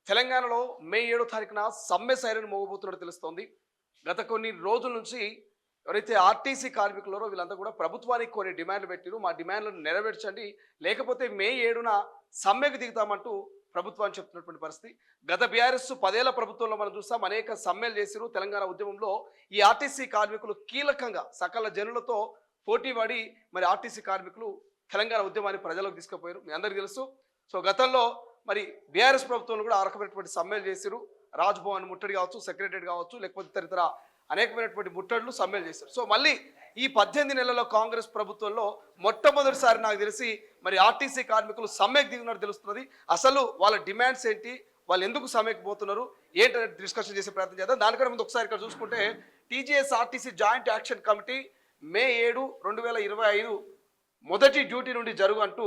తెలంగాణలో మే 7వ తారీఖున సమ్మె సైరన్ మోగబోతున్నట్టు తెలుస్తోంది. గత కొన్ని రోజుల నుంచి ఎవరైతే ఆర్టీసీ కార్మికులారో వీళ్ళంతా కూడా ప్రభుత్వానికి కొన్ని డిమాండ్లు పెట్టిరు. మా డిమాండ్లను నెరవేర్చండి, లేకపోతే మే 7న సమ్మెకు దిగుతామంటూ ప్రభుత్వాన్ని చెప్తున్నటువంటి పరిస్థితి. గత బీఆర్ఎస్ 10 ఏళ్ల ప్రభుత్వంలో మనం చూస్తాం, అనేక సమ్మెలు చేసిరు. తెలంగాణ ఉద్యమంలో ఈ ఆర్టీసీ కార్మికులు కీలకంగా సకల జనులతో పోటీ పడి మరి ఆర్టీసీ కార్మికులు తెలంగాణ ఉద్యమాన్ని ప్రజలకు తీసుకుపోయారు. మీ అందరికీ తెలుసు. సో గతంలో మరి బీఆర్ఎస్ ప్రభుత్వంలో కూడా ఆ రకమైనటువంటి సమ్మెలు చేశారు. రాజ్భవన్ ముట్టడి కావచ్చు, సెక్రటరీ కావచ్చు, లేకపోతే ఇతర అనేకమైనటువంటి ముట్టడులు సమ్మెలు చేశారు. సో మళ్ళీ ఈ 18 నెలల్లో కాంగ్రెస్ ప్రభుత్వంలో మొట్టమొదటిసారి నాకు తెలిసి మరి ఆర్టీసీ కార్మికులు సమ్మెకు దిగినట్టు తెలుస్తున్నది. అసలు వాళ్ళ డిమాండ్స్ ఏంటి, వాళ్ళు ఎందుకు సమ్మెకు పోతున్నారు ఏంటనే డిస్కషన్ చేసే ప్రయత్నం చేద్దాం. దానికంటే ముందు ఒకసారి ఇక్కడ చూసుకుంటే TGS RTC joint action committee May 7, 2025 మొదటి డ్యూటీ నుండి జరుగు అంటూ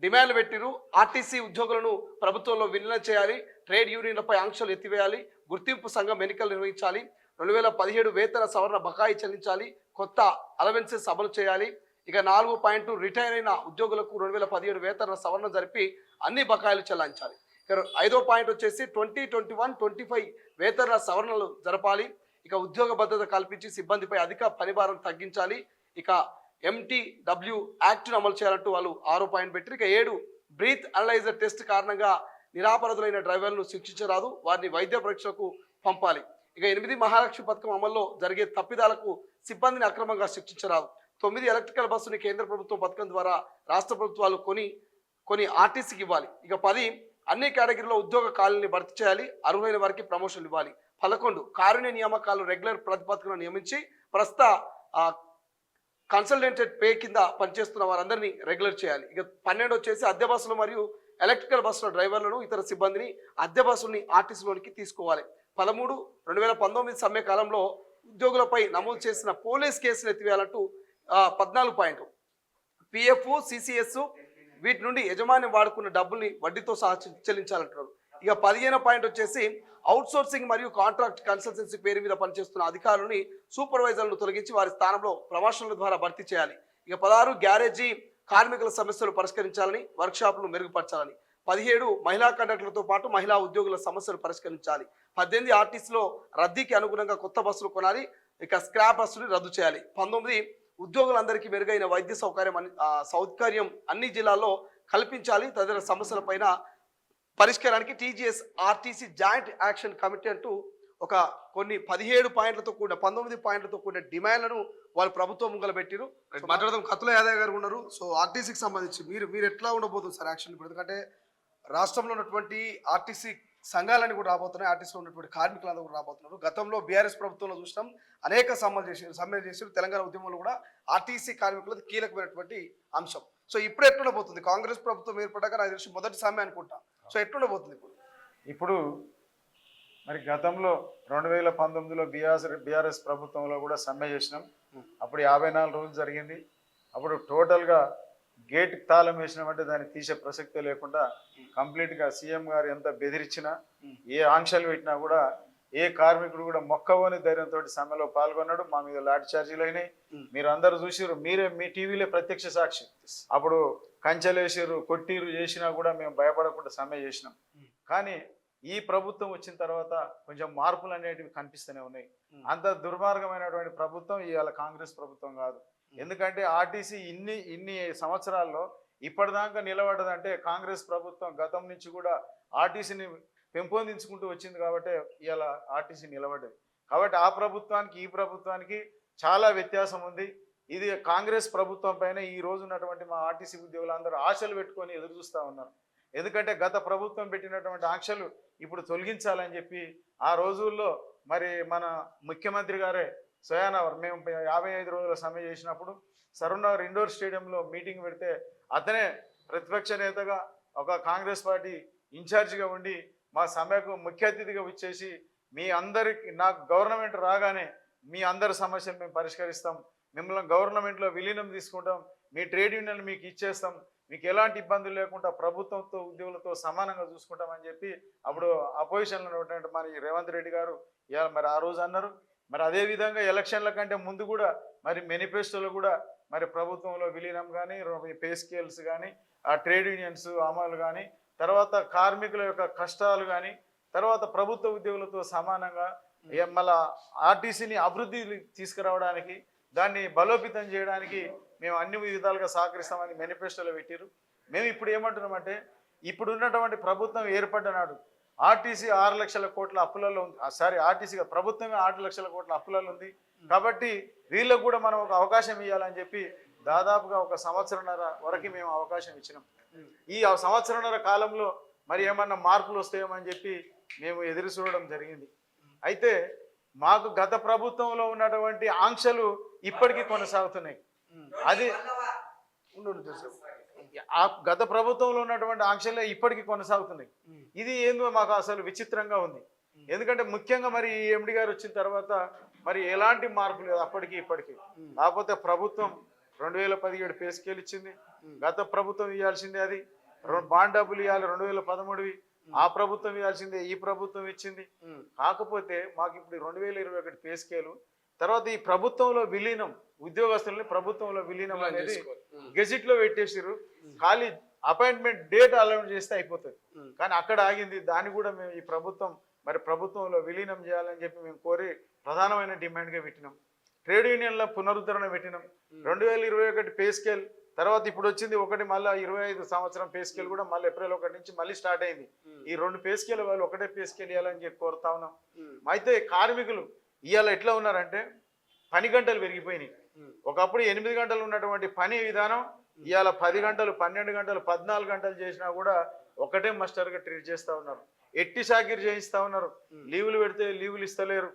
డిమాండ్లు పెట్టిరు. ఆర్టీసీ ఉద్యోగులను ప్రభుత్వంలో విలీనం చేయాలి, ట్రేడ్ యూనియన్లపై ఆంక్షలు ఎత్తివేయాలి, గుర్తింపు సంఘం ఎన్నికలు నిర్వహించాలి, 2017 వేతన సవరణ బకాయి చెల్లించాలి, కొత్త అలవెన్సెస్ అమలు చేయాలి. ఇక 4 పాయింట్ రిటైర్ అయిన ఉద్యోగులకు 2017 వేతన సవరణ జరిపి అన్ని బకాయిలు చెల్లించాలి. ఇక 5వ పాయింట్ వచ్చేసి 2021-25 వేతన సవరణలు జరపాలి. ఇక ఉద్యోగ భద్రత కల్పించి సిబ్బందిపై అధిక పనిభారం తగ్గించాలి. ఇక MTW యాక్ట్ను అమలు చేయాలంటూ వాళ్ళు 6వ పాయింట్ పెట్టారు. ఇక 7 బ్రీత్ అనలైజర్ టెస్ట్ కారణంగా నిరాపరాధులైన డ్రైవర్లను శిక్షించరాదు, వారిని వైద్య పరీక్షకు పంపాలి. ఇక 8 మహాలక్ష్మి పథకం అమల్లో జరిగే తప్పిదాలకు సిబ్బందిని అక్రమంగా శిక్షించరాదు. 9 ఎలక్ట్రికల్ బస్సుని కేంద్ర ప్రభుత్వం పథకం ద్వారా రాష్ట్ర ప్రభుత్వాలు కొని ఆర్టీసీకి ఇవ్వాలి. ఇక 10 అన్ని కేటగిరీలో ఉద్యోగ ఖాళీని భర్తీ చేయాలి, అర్హులైన వారికి ప్రమోషన్లు ఇవ్వాలి. 11 కారుణ్య నియామకాలు రెగ్యులర్ ప్రాతిపదికన నియమించి ప్రస్తుత కన్సల్టెంటెడ్ పే కింద పనిచేస్తున్న వారందరినీ రెగ్యులర్ చేయాలి. ఇక 12 వచ్చేసి అద్దె బస్సులు మరియు ఎలక్ట్రికల్ బస్సుల డ్రైవర్లను ఇతర సిబ్బందిని అద్దె బస్సుల్ని ఆర్టీసీలోనికి తీసుకోవాలి. 13 2019 సమ్మె కాలంలో ఉద్యోగులపై నమోదు చేసిన పోలీస్ కేసులు ఎత్తివేయాలంటూ 14 పాయింట్ PF, CCS వీటి నుండి యజమాని వాడుకున్న డబ్బుల్ని వడ్డీతో సహా చెల్లించాలంటున్నారు. ఇక 15వ పాయింట్ వచ్చేసి అవుట్సోర్సింగ్ మరియు కాంట్రాక్ట్ కన్సల్టెన్సీ పేరు మీద పనిచేస్తున్న అధికారులని సూపర్వైజర్లను తొలగించి వారి స్థానంలో ప్రమోషన్ల ద్వారా భర్తీ చేయాలి. ఇక 16 గ్యారేజీ కార్మికుల సమస్యలు పరిష్కరించాలని, వర్క్షాపులు మెరుగుపరచాలని. 17 మహిళా కండక్టర్లతో పాటు మహిళా ఉద్యోగుల సమస్యలు పరిష్కరించాలి. 18 ఆర్టీసీలో రద్దీకి అనుగుణంగా కొత్త బస్సులు కొనాలి, ఇక స్క్రాప్ బస్సులు రద్దు చేయాలి. 19 ఉద్యోగులందరికీ మెరుగైన వైద్య సౌకర్యం అన్ని జిల్లాల్లో కల్పించాలి. తదితర సమస్యలపైన పరిష్కారానికి TGS RTC joint action committee అంటూ ఒక కొన్ని 17 పాయింట్లతో కూడిన 19 పాయింట్లతో కూడిన డిమాండ్లను వాళ్ళు ప్రభుత్వం ముంగల పెట్టిరు. మాట్లాడదాం. కత్తుల యాదవ్ గారు ఉన్నారు. సో ఆర్టీసీకి సంబంధించి మీరు ఎట్లా ఉండబోతుంది సార్ యాక్షన్ ఇప్పుడు? ఎందుకంటే రాష్ట్రంలో ఉన్నటువంటి ఆర్టీసీ సంఘాలన్నీ కూడా రాబోతున్నాయి, ఆర్టీసీలో ఉన్నటువంటి కార్మికులందరూ కూడా రాబోతున్నారు. గతంలో బీఆర్ఎస్ ప్రభుత్వంలో చూసినాం, అనేక సమ్మెలు చేసారు. తెలంగాణ ఉద్యమంలో కూడా ఆర్టీసీ కార్మికులది కీలకమైనటువంటి అంశం. సో ఇప్పుడు ఎట్లుండబోతుంది? కాంగ్రెస్ ప్రభుత్వం ఏర్పడ్డాక నాకు తెలిసి మొదటి సమ్మె అనుకుంటా. సో ఎట్లుండబోతుంది ఇప్పుడు మరి గతంలో 2019లో బీఆర్ఎస్ ప్రభుత్వంలో కూడా సమ్మె చేసినాం. అప్పుడు 54 రోజులు జరిగింది. అప్పుడు టోటల్గా గేట్ తాళం వేసినామంటే దాన్ని తీసే ప్రసక్తే లేకుండా కంప్లీట్గా సీఎం గారు ఎంత బెదిరించినా, ఏ ఆంక్షలు పెట్టినా కూడా ఏ కార్మికుడు కూడా మొక్కవని ధైర్యంతో సమ్మెలో పాల్గొన్నాడు. మా మీద లాఠీ ఛార్జీలు అయినాయి. మీరు అందరు చూసిరు, మీ టీవీలే ప్రత్యక్ష సాక్షి. అప్పుడు కంచెలు వేసిరు, కొట్టిరు, చేసినా కూడా మేము భయపడకుండా సమ్మె చేసినాం. కానీ ఈ ప్రభుత్వం వచ్చిన తర్వాత కొంచెం మార్పులు అనేటివి కనిపిస్తూనే ఉన్నాయి. అంత దుర్మార్గమైనటువంటి ప్రభుత్వం ఇవాళ కాంగ్రెస్ ప్రభుత్వం కాదు. ఎందుకంటే ఆర్టీసీ ఇన్ని సంవత్సరాల్లో ఇప్పటిదాకా నిలబడ్డదంటే కాంగ్రెస్ ప్రభుత్వం గతం నుంచి కూడా ఆర్టీసీని పెంపొందించుకుంటూ వచ్చింది కాబట్టి ఇవాళ ఆర్టీసీ నిలబడ్డది. కాబట్టి ఆ ప్రభుత్వానికి ఈ ప్రభుత్వానికి చాలా వ్యత్యాసం ఉంది. ఇది కాంగ్రెస్ ప్రభుత్వం పైన ఈ రోజు ఉన్నటువంటి మా ఆర్టీసీ ఉద్యోగులందరూ ఆశలు పెట్టుకొని ఎదురు చూస్తూ ఉన్నారు. ఎందుకంటే గత ప్రభుత్వం పెట్టినటువంటి ఆంక్షలు ఇప్పుడు తొలగించాలని చెప్పి ఆ రోజుల్లో మరి మన ముఖ్యమంత్రి గారే స్వయాన మేము 55 రోజుల సమ్మె చేసినప్పుడు సరూర్నగర్ ఇండోర్ స్టేడియంలో మీటింగ్ పెడితే అతనే ప్రతిపక్ష నేతగా ఒక కాంగ్రెస్ పార్టీ ఇన్ఛార్జిగా ఉండి మా సమ్మెకు ముఖ్య అతిథిగా వచ్చేసి మీ అందరికి నాకు గవర్నమెంట్ రాగానే మీ అందరి సమస్యలు మేము పరిష్కరిస్తాం, మిమ్మల్ని గవర్నమెంట్లో విలీనం తీసుకుంటాం, మీ ట్రేడ్ యూనియన్లు మీకు ఇచ్చేస్తాం, మీకు ఎలాంటి ఇబ్బందులు లేకుండా ప్రభుత్వంతో ఉద్యోగులతో సమానంగా చూసుకుంటామని చెప్పి అప్పుడు అపోజిషన్లో ఉన్నటువంటి మరి రేవంత్ రెడ్డి గారు మరి ఆ రోజు అన్నారు. మరి అదేవిధంగా ఎలక్షన్ల కంటే ముందు కూడా మరి మేనిఫెస్టోలో కూడా మరి ప్రభుత్వంలో విలీనం కానీ, పే స్కేల్స్ కానీ, ఆ ట్రేడ్ యూనియన్స్ అమలు కానీ, తర్వాత కార్మికుల యొక్క కష్టాలు కానీ తర్వాత ప్రభుత్వ ఉద్యోగులతో సమానంగా మళ్ళా ఆర్టీసీని అభివృద్ధి తీసుకురావడానికి దాన్ని బలోపేతం చేయడానికి మేము అన్ని విధాలుగా సహకరిస్తామని మేనిఫెస్టోలో పెట్టారు. మేము ఇప్పుడు ఏమంటున్నామంటే ఇప్పుడు ఉన్నటువంటి ప్రభుత్వం ఏర్పడ్డ నాడు ఆర్టీసీ 6 లక్షల కోట్ల అప్పులలో ఉంది. ఆర్టీసీ ప్రభుత్వమే 6 లక్షల కోట్ల అప్పులలో ఉంది. కాబట్టి వీళ్ళకు కూడా మనం ఒక అవకాశం ఇవ్వాలని చెప్పి దాదాపుగా 1 సంవత్సరంన్నర వరకు మేము అవకాశం ఇచ్చినాం. ఈ సంవత్సరంన్నర కాలంలో మరి ఏమన్నా మార్పులు వస్తాయేమని చెప్పి మేము ఎదురు చూడడం జరిగింది. అయితే మాకు గత ప్రభుత్వంలో ఉన్నటువంటి ఆంక్షలు ఇప్పటికీ కొనసాగుతున్నాయి. అది ఆ గత ప్రభుత్వంలో ఉన్నటువంటి ఆంక్షలే ఇప్పటికీ కొనసాగుతున్నాయి. ఇది ఏందో మాకు అసలు విచిత్రంగా ఉంది. ఎందుకంటే ముఖ్యంగా మరి ఈ ఎండి గారు వచ్చిన తర్వాత మరి ఎలాంటి మార్పు లేదు అప్పటికి ఇప్పటికీ. కాకపోతే ప్రభుత్వం 2017 పే స్కేల్ ఇచ్చింది. గత ప్రభుత్వం ఇవ్వాల్సిందే. అది బాండ్ డబ్బులు ఇవ్వాలి 2013వి. ఆ ప్రభుత్వం ఇవ్వాల్సిందే ఈ ప్రభుత్వం ఇచ్చింది. కాకపోతే మాకు ఇప్పుడు 2021 పే స్కేలు తర్వాత ఈ ప్రభుత్వంలో విలీనం ఉద్యోగస్తుల్ని ప్రభుత్వంలో విలీనం అనేది గెజిట్ లో పెట్టేసారు. ఖాళీ అపాయింట్మెంట్ డేట్ అలౌట్ చేస్తే అయిపోతుంది. కానీ అక్కడ ఆగింది. దాన్ని కూడా మేము ఈ ప్రభుత్వంలో విలీనం చేయాలని చెప్పి మేము కోరి ప్రధానమైన డిమాండ్గా పెట్టినాం. ట్రేడ్ యూనియన్ల పునరుద్ధరణ పెట్టినాం. 2021 పే స్కేల్ తర్వాత ఇప్పుడు వచ్చింది ఒకటి మళ్ళీ 25 సంవత్సరం పే స్కేల్ కూడా మళ్ళీ ఏప్రిల్ 1 నుంచి మళ్ళీ స్టార్ట్ అయింది. ఈ 2 పే స్కేల్ వాళ్ళు ఒకటే పే స్కేల్ ఇవ్వాలని చెప్పి కోరుతా ఉన్నాం. అయితే కార్మికులు ఇవాళ ఎట్లా ఉన్నారంటే పని గంటలు పెరిగిపోయినాయి. ఒకప్పుడు 8 గంటలు ఉన్నటువంటి పని విధానం ఇవాళ 10 గంటలు 12 గంటలు 14 గంటలు చేసినా కూడా ఒకటే మాస్టర్గా ట్రీట్ చేస్తూ ఉన్నారు. ఎట్టి షాకిరి చేయిస్తూ ఉన్నారు. లీవులు పెడితే లీవులు ఇస్తలేరు.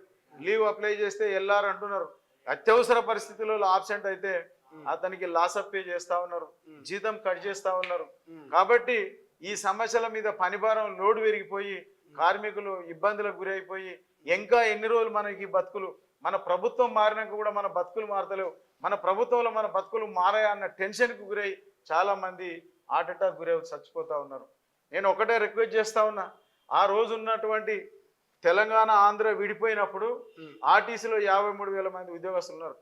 లీవ్ అప్లై చేస్తే ఎల్ఆర్ అంటున్నారు. అత్యవసర పరిస్థితులలో ఆబ్సెంట్ అయితే అతనికి లాస్ ఆఫ్ పే చేస్తా ఉన్నారు. జీతం కట్ చేస్తా ఉన్నారు. కాబట్టి ఈ సమస్యల మీద పనిభారం లోడ్ పెరిగిపోయి కార్మికులు ఇబ్బందులకు గురైపోయి ఇంకా ఎన్ని రోజులు మనకి బతుకులు మన ప్రభుత్వం మారినాక కూడా మన బతుకులు మారతలేవు. మన ప్రభుత్వంలో మన బతుకులు మారాయా అన్న టెన్షన్కు గురై చాలా మంది హార్ట్ అటాక్ గురై చచ్చిపోతా ఉన్నారు. నేను ఒకటే రిక్వెస్ట్ చేస్తా ఉన్నా. ఆ రోజు ఉన్నటువంటి తెలంగాణ ఆంధ్ర విడిపోయినప్పుడు ఆర్టీసీలో 53,000 మంది ఉద్యోగస్తులు ఉన్నారు.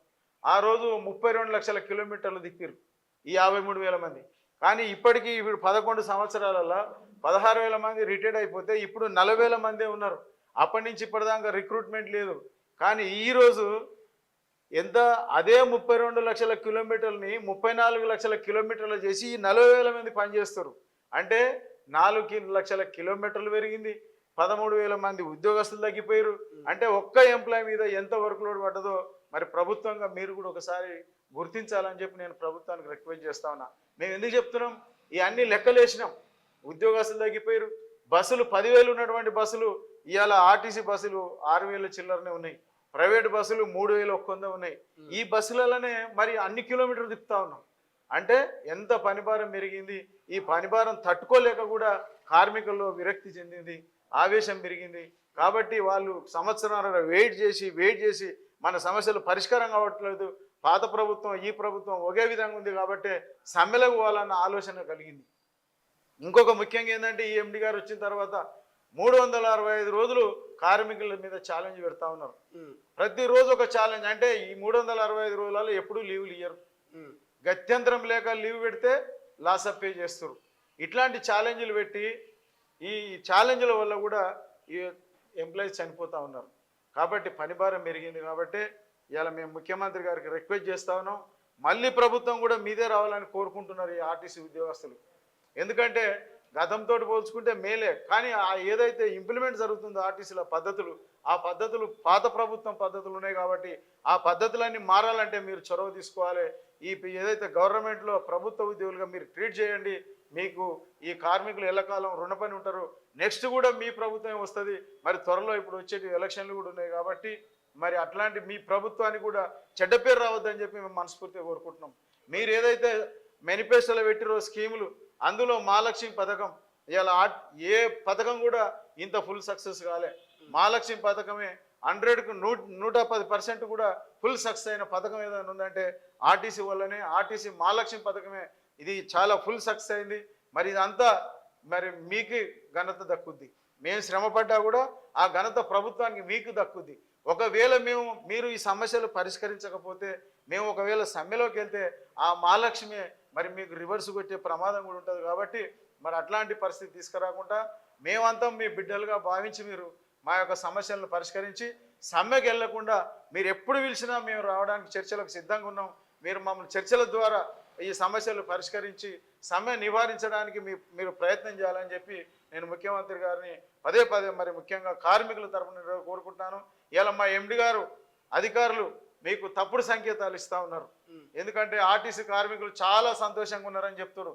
ఆ రోజు 32 లక్షల కిలోమీటర్లు దిక్కిరు ఈ 53,000 మంది. కానీ ఇప్పటికీ ఇప్పుడు 11 సంవత్సరాలలో 16,000 మంది రిటైర్డ్ అయిపోతే ఇప్పుడు 40,000 మందే ఉన్నారు. అప్పటి నుంచి ఇప్పటిదాకా రిక్రూట్మెంట్ లేదు. కానీ ఈరోజు ఎంత అదే 32 లక్షల కిలోమీటర్లని 34 లక్షల కిలోమీటర్లు చేసి 40,000 మంది పనిచేస్తారు. అంటే 4 లక్షల కిలోమీటర్లు పెరిగింది. 13,000 మంది ఉద్యోగస్తులు తగ్గిపోయారు. అంటే ఒక్క ఎంప్లాయ్ మీద ఎంత వర్క్ లోడ్ పడ్డదో మరి ప్రభుత్వంగా మీరు కూడా ఒకసారి గుర్తించాలని చెప్పి నేను ప్రభుత్వానికి రిక్వెస్ట్ చేస్తా ఉన్నా. మేము ఎందుకు చెప్తున్నాం? ఈ అన్ని లెక్కలేసినాం. ఉద్యోగస్తులు తగ్గిపోయారు. బస్సులు 10,000 ఉన్నటువంటి బస్సులు ఇవాళ ఆర్టీసీ బస్సులు 6,000 చిల్లరనే ఉన్నాయి. ప్రైవేట్ బస్సులు 3,100 ఉన్నాయి. ఈ బస్సులలోనే మరి అన్ని కిలోమీటర్లు తిప్పుతా ఉన్నాం. అంటే ఎంత పనిభారం పెరిగింది. ఈ పనిభారం తట్టుకోలేక కూడా కార్మికుల్లో విరక్తి చెందింది, ఆవేశం పెరిగింది. కాబట్టి వాళ్ళు సంవత్సరాలు వెయిట్ చేసి మన సమస్యలు పరిష్కారం కావట్లేదు. పాత ప్రభుత్వం ఈ ప్రభుత్వం ఒకే విధంగా ఉంది కాబట్టి సమ్మెలకు పోవాలన్న ఆలోచన కలిగింది. ఇంకొక ముఖ్యంగా ఏంటంటే ఈ ఎండి గారు వచ్చిన తర్వాత 365 రోజులు కార్మికుల మీద ఛాలెంజ్ పెడతా ఉన్నారు. ప్రతిరోజు ఒక ఛాలెంజ్. అంటే ఈ 365 రోజులలో ఎప్పుడూ లీవులు ఇయ్యరు. గత్యంతరం లేక లీవ్ పెడితే లాస్ ఆఫ్ పే చేస్తారు. ఇట్లాంటి ఛాలెంజ్లు పెట్టి ఈ ఛాలెంజ్ల వల్ల కూడా ఈ ఎంప్లాయీస్ చనిపోతూ ఉన్నారు. కాబట్టి పనిభారం పెరిగింది. కాబట్టి ఇవాళ మేము ముఖ్యమంత్రి గారికి రిక్వెస్ట్ చేస్తా ఉన్నాం. మళ్ళీ ప్రభుత్వం కూడా మీదే రావాలని కోరుకుంటున్నారు ఈ ఆర్టీసీ ఉద్యోగస్తులు. ఎందుకంటే గతంతో పోల్చుకుంటే మేలే. కానీ ఏదైతే ఇంప్లిమెంట్ జరుగుతుందో ఆర్టీసీల పద్ధతులు, ఆ పద్ధతులు పాత ప్రభుత్వం పద్ధతులు ఉన్నాయి. కాబట్టి ఆ పద్ధతులన్నీ మారాలంటే మీరు చొరవ తీసుకోవాలి. ఏదైతే గవర్నమెంట్లో ప్రభుత్వ ఉద్యోగులుగా మీరు ట్రీట్ చేయండి. మీకు ఈ కార్మికులు ఎల్లకాలం రుణపని ఉంటారు. నెక్స్ట్ కూడా మీ ప్రభుత్వం వస్తుంది. మరి త్వరలో ఇప్పుడు వచ్చేటి ఎలక్షన్లు కూడా ఉన్నాయి. కాబట్టి మరి అట్లాంటి మీ ప్రభుత్వానికి కూడా చెడ్డ పేరు రావద్దని చెప్పి మేము మనస్ఫూర్తిగా కోరుకుంటున్నాం. మీరు ఏదైతే మేనిఫెస్టోలో పెట్టిరో స్కీములు, అందులో మహాలక్ష్మి పథకం ఇలా ఏ పథకం కూడా ఇంత ఫుల్ సక్సెస్ కాలే. మహాలక్ష్మి పథకమే 100కు 110% కూడా ఫుల్ సక్సెస్ అయిన పథకం ఏదైనా ఉందంటే ఆర్టీసీ వల్లనే. ఆర్టీసీ మహాలక్ష్మి పథకమే ఇది చాలా ఫుల్ సక్సెస్ అయింది. మరి ఇదంతా మరి మీకు ఘనత దక్కుద్ది. మేము శ్రమపడ్డా కూడా ఆ ఘనత ప్రభుత్వానికి మీకు దక్కుద్ది. ఒకవేళ మీరు ఈ సమస్యలు పరిష్కరించకపోతే మేము ఒకవేళ సమ్మెలోకి వెళ్తే ఆ మహాలక్ష్మి మరి మీకు రివర్స్ కొట్టే ప్రమాదం కూడా ఉంటుంది. కాబట్టి మరి అట్లాంటి పరిస్థితి తీసుకురాకుండా మేమంతా మీ బిడ్డలుగా భావించి మీరు మా యొక్క సమస్యలను పరిష్కరించి సమ్మెకి వెళ్లకుండా మీరు ఎప్పుడు పిలిచినా మేము రావడానికి చర్చలకు సిద్ధంగా ఉన్నాం. మీరు మమ్మల్ని చర్చల ద్వారా ఈ సమస్యలు పరిష్కరించి సమ్మె నివారించడానికి మీరు ప్రయత్నం చేయాలని చెప్పి నేను ముఖ్యమంత్రి గారిని పదే పదే మరి ముఖ్యంగా కార్మికుల తరఫున కోరుకుంటున్నాను. ఇలా మా ఎండి గారు అధికారులు మీకు తప్పుడు సంకేతాలు ఇస్తూ ఉన్నారు. ఎందుకంటే ఆర్టీసీ కార్మికులు చాలా సంతోషంగా ఉన్నారని చెప్తారు.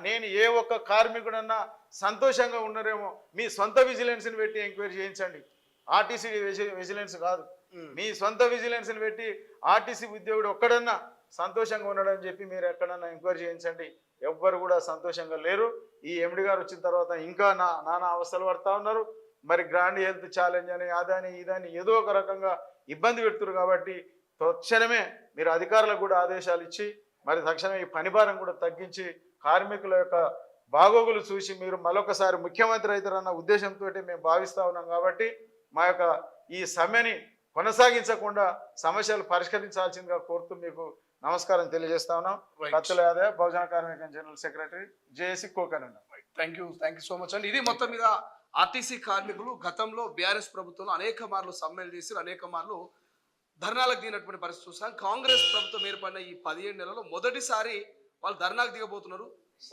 నేను ఏ ఒక్క కార్మికుడన్నా సంతోషంగా ఉన్నారేమో మీ సొంత విజిలెన్స్ని పెట్టి ఎంక్వైరీ చేయించండి. ఆర్టీసీ విజిలెన్స్ కాదు, మీ సొంత విజిలెన్స్ని పెట్టి ఆర్టీసీ ఉద్యోగుడు ఒక్కడన్నా సంతోషంగా ఉన్నాడని చెప్పి మీరు ఎక్కడన్నా ఎంక్వైరీ చేయించండి. ఎవ్వరు కూడా సంతోషంగా లేరు. ఈ ఎండి గారు వచ్చిన తర్వాత ఇంకా నానా అవస్థలు పడతా ఉన్నారు. మరి గ్రాండ్ హెల్త్ ఛాలెంజ్ అని అదని ఇదని ఏదో ఒక రకంగా ఇబ్బంది పెడుతున్నారు. కాబట్టి తక్షణమే మీరు అధికారులకు కూడా ఆదేశాలు ఇచ్చి మరి తక్షణమే ఈ పనిభారం కూడా తగ్గించి కార్మికుల యొక్క బాగోగులు చూసి మీరు మరొకసారి ముఖ్యమంత్రి అవుతారన్న ఉద్దేశంతో మేము భావిస్తూ ఉన్నాం. కాబట్టి మా యొక్క ఈ సమ్మెని కొనసాగించకుండా సమస్యలు పరిష్కరించాల్సిందిగా కోరుతూ మీకు నమస్కారం తెలియజేస్తా ఉన్నాం. కత్తుల Yadav, Bahujana Karmika general secretary, JAC కోకనండ. థ్యాంక్ యూ సో మచ్ అండి. ఇది మొత్తం మీద ఆర్టీసీ కార్మికులు గతంలో బీఆర్ఎస్ ప్రభుత్వంలో అనేక మార్లు సమ్మెలు చేసి అనేక మార్లు ధర్నాలకు దిగినటువంటి పరిస్థితి చూసాం. కాంగ్రెస్ ప్రభుత్వం ఏర్పడిన ఈ 17 నెలల్లో మొదటిసారి వాళ్ళు ధర్నాకు దిగబోతున్నారు.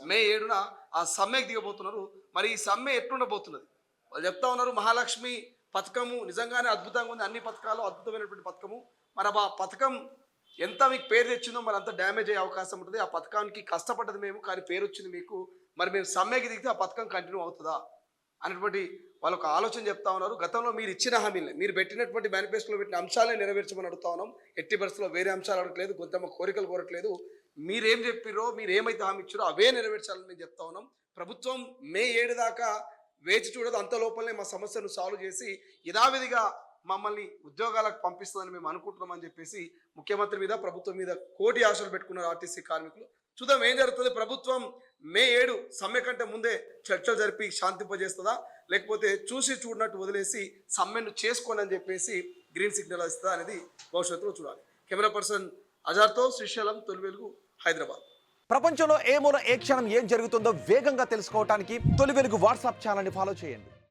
మే 7న ఆ సమ్మెకు దిగబోతున్నారు. మరి ఈ సమ్మె ఎట్లుండబోతున్నది వాళ్ళు చెప్తా ఉన్నారు. మహాలక్ష్మి పథకము నిజంగానే అద్భుతంగా ఉంది, అన్ని పథకాలు అద్భుతమైనటువంటి పథకము. మరి ఆ పథకం ఎంత మీకు పేరు తెచ్చిందో మరి అంత డ్యామేజ్ అయ్యే అవకాశం ఉంటుంది. ఆ పథకానికి కష్టపడ్డది మేము, కానీ పేరు వచ్చింది మీకు. మరి మేము సమ్మెకి దిగితే ఆ పథకం కంటిన్యూ అవుతుందా అనేటువంటి వాళ్ళు ఒక ఆలోచన చెప్తా ఉన్నారు. గతంలో మీరు ఇచ్చిన హామీలే, మీరు పెట్టినటువంటి మేనిఫెస్టోలో పెట్టిన అంశాలే నెరవేర్చమని అడుగుతా ఉన్నాం. ఎట్టి పరిస్థితుల్లో వేరే అంశాలు అడగట్లేదు, కొంతమ కోరికలు కోరట్లేదు. మీరేం చెప్పిరో, మీరు ఏమైతే హామీ ఇచ్చారో అవే నెరవేర్చాలని మేము చెప్తా ఉన్నాం. ప్రభుత్వం మే 7 దాకా వేచి చూడదు. అంత లోపలనే మా సమస్యను సాల్వ్ చేసి యథావిధిగా మమ్మల్ని ఉద్యోగాలకు పంపిస్తుందని మేము అనుకుంటున్నామని చెప్పేసి ముఖ్యమంత్రి మీద, ప్రభుత్వం మీద కోటి ఆశలు పెట్టుకున్నారు ఆర్టీసీ కార్మికులు. చూద్దాం ఏం జరుగుతుంది. ప్రభుత్వం మే 7 సమ్మె కంటే ముందే చర్చలు జరిపి శాంతింపజేస్తుందా, లేకపోతే చూసి చూడనట్టు వదిలేసి సమ్మెను చేసుకోని అని చెప్పేసి గ్రీన్ సిగ్నల్ ఇస్తుందా అనేది భవిష్యత్తులో చూడాలి. కెమెరా పర్సన్ అజార్తో శ్రీశైలం, తొలి వెలుగు, హైదరాబాద్. ప్రపంచంలో ఏ మూల ఏ క్షణం ఏం జరుగుతుందో వేగంగా తెలుసుకోవడానికి తొలి వెలుగు వాట్సాప్ ఛానల్ని ఫాలో చేయండి.